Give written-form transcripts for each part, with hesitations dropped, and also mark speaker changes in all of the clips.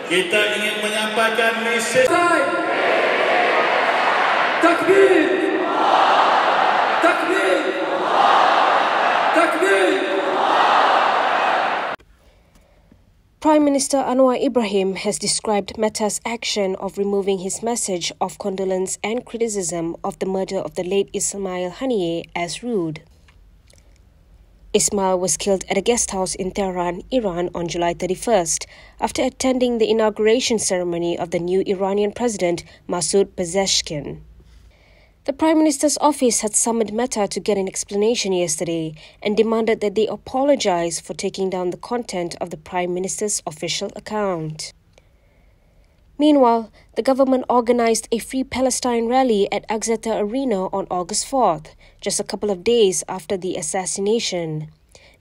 Speaker 1: kita ingin menyampaikan mesej
Speaker 2: takbir, takbir, takbir.
Speaker 3: Prime Minister Anwar Ibrahim has described Meta's action of removing his message of condolence and criticism of the murder of the late Ismail Haniyeh as rude. Ismail was killed at a guest house in Tehran, Iran on July 31st after attending the inauguration ceremony of the new Iranian president Masoud Pezeshkian. The Prime Minister's office had summoned Meta to get an explanation yesterday and demanded that they apologise for taking down the content of the Prime Minister's official account. Meanwhile, the government organised a Free Palestine rally at Axiata Arena on August 4th, just a couple of days after the assassination.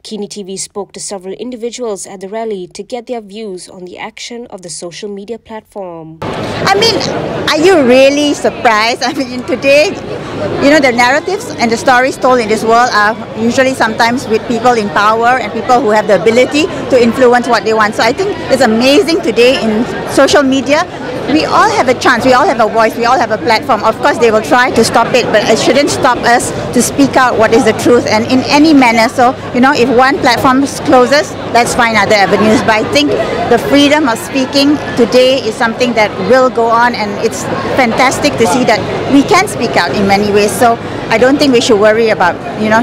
Speaker 3: Kinitv spoke to several individuals at the rally to get their views on the action of the social media platform.
Speaker 4: I mean, are you really surprised? I mean, today, the narratives and the stories told in this world are usually sometimes with people in power and people who have the ability to influence what they want. So I think it's amazing today in social media. We all have a chance, we all have a voice, we all have a platform. Of course, they will try to stop it, but it shouldn't stop us to speak out what is the truth and in any manner. So, if one platform closes, let's find other avenues. But I think the freedom of speaking today is something that will go on, and it's fantastic to see that we can speak out in many ways. So I don't think we should worry about,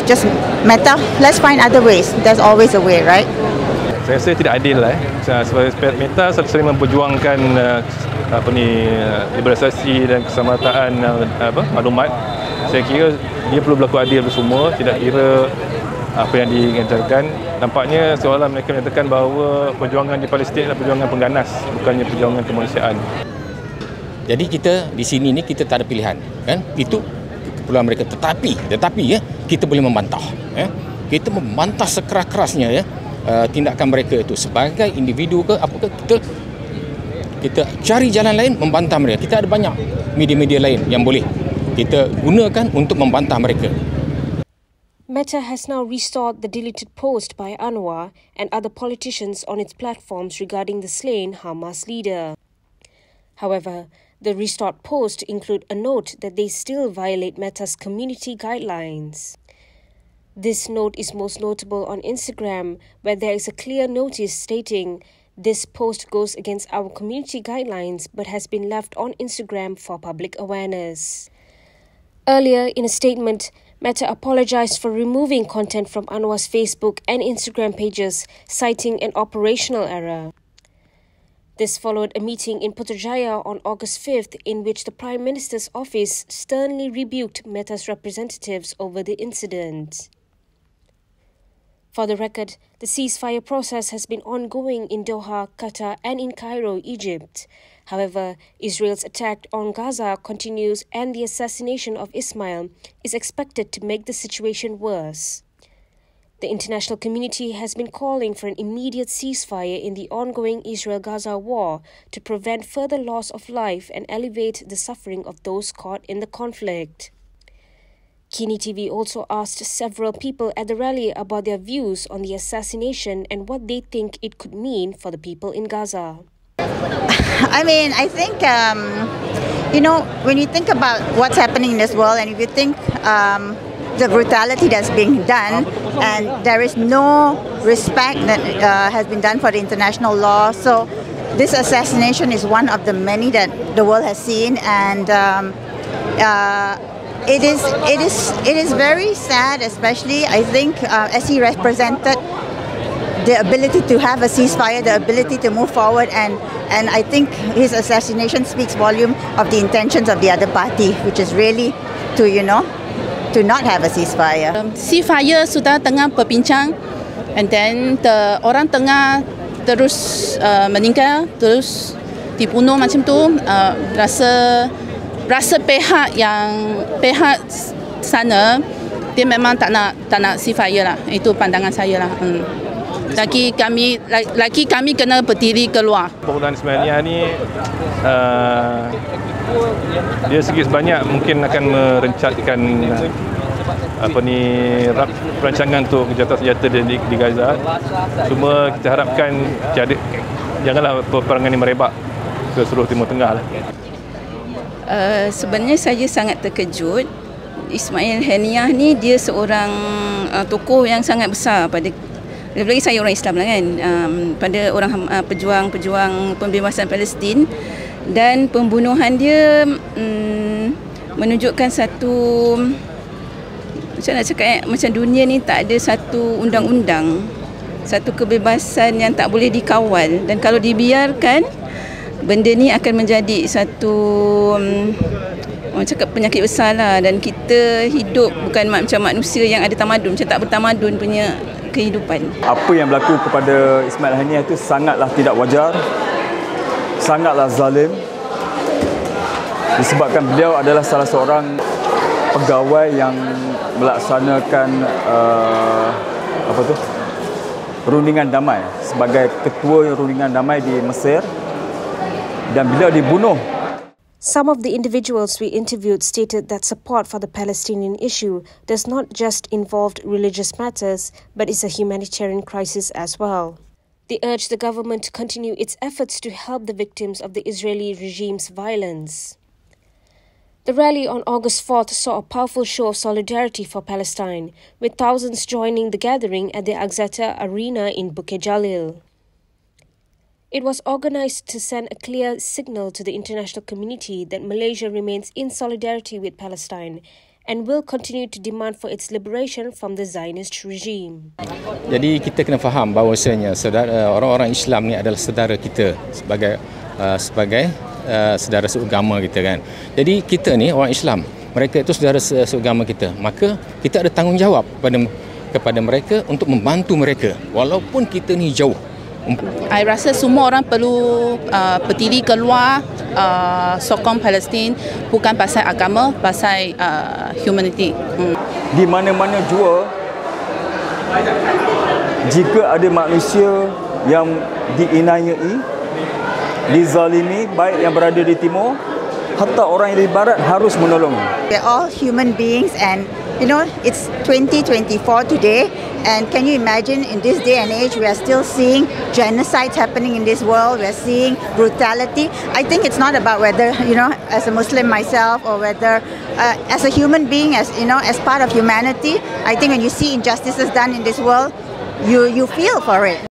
Speaker 4: just Meta. Let's find other ways. There's always a way, right?
Speaker 5: Saya rasa tidak adil sebab Meta sering memperjuangkan liberalisasi dan keselamatan maklumat. Saya kira dia perlu berlaku adil semua, tidak kira apa yang dinyatakan. Nampaknya seolah mereka menyatakan bahawa perjuangan di Palestin adalah perjuangan pengganas, bukannya perjuangan kemanusiaan.
Speaker 6: Jadi kita di sini ni kita tak ada pilihan, kan? Itu keperluan mereka. Tetapi kita boleh membantah, Kita membantah sekeras-kerasnya, tindakan mereka itu sebagai individu ke apakah kita cari jalan lain membantah mereka. Kita ada banyak media-media lain yang boleh kita gunakan untuk membantah mereka.
Speaker 3: Meta has now restored the deleted post by Anwar and other politicians on its platforms regarding the slain Hamas leader. However, the restored post include a note that they still violate Meta's community guidelines. This note is most notable on Instagram, where there is a clear notice stating, "This post goes against our community guidelines but has been left on Instagram for public awareness." Earlier, in a statement, Meta apologized for removing content from Anwar's Facebook and Instagram pages, citing an operational error. This followed a meeting in Putrajaya on August 5th, in which the Prime Minister's office sternly rebuked Meta's representatives over the incident. For the record, the ceasefire process has been ongoing in Doha, Qatar, and in Cairo, Egypt. However, Israel's attack on Gaza continues, and the assassination of Ismail is expected to make the situation worse. The international community has been calling for an immediate ceasefire in the ongoing Israel-Gaza war to prevent further loss of life and alleviate the suffering of those caught in the conflict. Kinitv also asked several people at the rally about their views on the assassination and what they think it could mean for the people in Gaza.
Speaker 4: I mean, I think, when you think about what's happening in this world, and if you think the brutality that's being done, and there is no respect that has been done for the international law, so this assassination is one of the many that the world has seen, and it is very sad, especially I think as he represented the ability to have a ceasefire, the ability to move forward, and I think his assassination speaks volume of the intentions of the other party, which is really to not have a ceasefire.
Speaker 7: Ceasefire sudah tengah berbincang, and then orang tengah terus meninggal, terus dibunuh macam tu, rasa pihak sana dia memang tak nak ceasefire lah. Itu pandangan saya lah. Lagi kami kena berdiri keluar.
Speaker 5: Pembunuhan Ismail Haniyeh ni dia sedikit sebanyak mungkin akan merencatkan perancangan untuk kejahatan senjata di Gaza. Cuma kita harapkan janganlah peperangan ini merebak ke seluruh Timur Tengah lah.
Speaker 7: Sebenarnya saya sangat terkejut. Ismail Haniyeh ni dia seorang tokoh yang sangat besar pada, lebih lagi saya orang Islam lah kan, pada orang pejuang pembebasan Palestin, dan pembunuhan dia menunjukkan satu, macam nak cakap, macam dunia ni tak ada satu undang-undang, satu kebebasan yang tak boleh dikawal, dan kalau dibiarkan benda ni akan menjadi satu orang cakap penyakit besar lah, dan kita hidup bukan macam manusia yang ada tamadun, macam tak bertamadun punya kehidupan.
Speaker 2: Apa yang berlaku kepada Ismail Haniyeh itu sangatlah tidak wajar, sangatlah zalim, disebabkan beliau adalah salah seorang pegawai yang melaksanakan rundingan damai, sebagai ketua rundingan damai di Mesir, dan beliau dibunuh.
Speaker 3: Some of the individuals we interviewed stated that support for the Palestinian issue does not just involve religious matters, but is a humanitarian crisis as well. They urged the government to continue its efforts to help the victims of the Israeli regime's violence. The rally on August 4th saw a powerful show of solidarity for Palestine, with thousands joining the gathering at the Axata Arena in Bukit Jalil. It was organised to send a clear signal to the international community that Malaysia remains in solidarity with Palestine and will continue to demand for its liberation from the Zionist regime.
Speaker 6: Jadi kita kena faham bahawasanya orang-orang Islam ni adalah saudara kita sebagai saudara seagama kita kan. Jadi kita ni orang Islam, mereka itu saudara seagama kita. Maka kita ada tanggungjawab kepada mereka untuk membantu mereka walaupun kita ni jauh.
Speaker 7: I rasa semua orang perlu berdiri keluar sokong Palestin, bukan pasal agama, pasal humanity.
Speaker 2: Di mana-mana jua, jika ada manusia yang diinayai, dizalimi, baik yang berada di timur, hatta orang yang di barat harus menolong.
Speaker 4: We're all human beings, and it's 2024 today, and can you imagine in this day and age we are still seeing genocides happening in this world, we're seeing brutality. I think it's not about whether, as a Muslim myself, or whether as a human being, as part of humanity, I think when you see injustices done in this world, you feel for it.